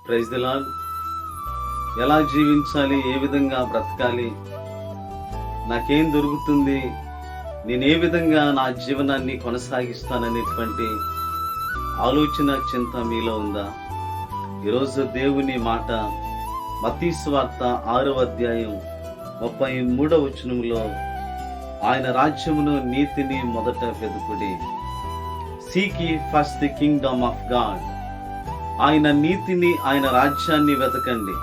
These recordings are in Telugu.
Praise the lord. ఎలా జీవించాలి, ఏ విధంగా బ్రతకాలి, నాకేం దొరుకుతుంది, నేను ఏ విధంగా నా జీవనాన్ని కొనసాగిస్తాననేటువంటి ఆలోచన, చింత మీలో ఉందా? ఈరోజు దేవుని మాట మత్తయి సువార్త 6వ అధ్యాయం 33వ వచనంలో, ఆయన రాజ్యమును నీతిని మొదట వెతుకుడి. Seek ye first the kingdom of God. ఆయన నీతిని, ఆయన రాజ్యాన్ని వెతకండి.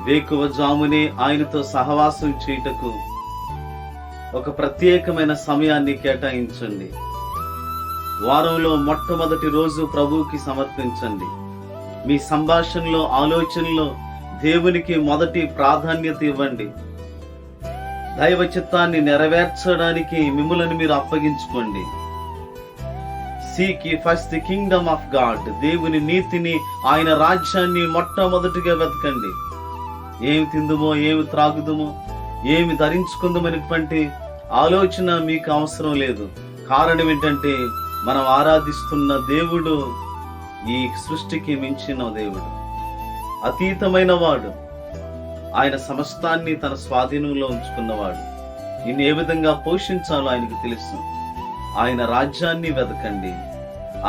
వేకువజామునే ఆయనతో సహవాసం చేయుటకు ఒక ప్రత్యేకమైన సమయాన్ని కేటాయించండి. వారంలో మొట్టమొదటి రోజు ప్రభువుకి సమర్పించండి. మీ సంభాషణలో, ఆలోచనలో దేవునికి మొదటి ప్రాధాన్యత ఇవ్వండి. దైవ చిత్తాన్ని నెరవేర్చడానికి మిమ్ములను మీరు అప్పగించుకోండి. Seek ye first the kingdom of God. దేవుని నీతిని, ఆయన రాజ్యాన్ని మొట్టమొదటిగా వెతకండి. ఏమి తిందుమో, ఏమి త్రాగుదుమో, ఏమి ధరించుకుందామనేటువంటి ఆలోచన మీకు అవసరం లేదు. కారణం ఏంటంటే, మనం ఆరాధిస్తున్న దేవుడు ఈ సృష్టికి మించిన దేవుడు, అతీతమైన వాడు. ఆయన సమస్తాన్ని తన స్వాధీనంలో ఉంచుకున్నవాడు. నిన్ను ఏ విధంగా పోషించాలో ఆయనకు తెలుసు. ఆయన రాజ్యాన్ని వెతకండి,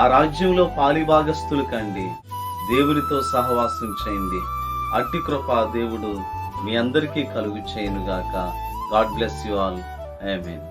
ఆ రాజ్యంలో పాలిభాగస్తులు కండి, దేవునితో సహవాసం చేయండి. అట్టి కృప దేవుడు మీ అందరికీ కలుగు చేయనుగాక. God bless you all. Amen.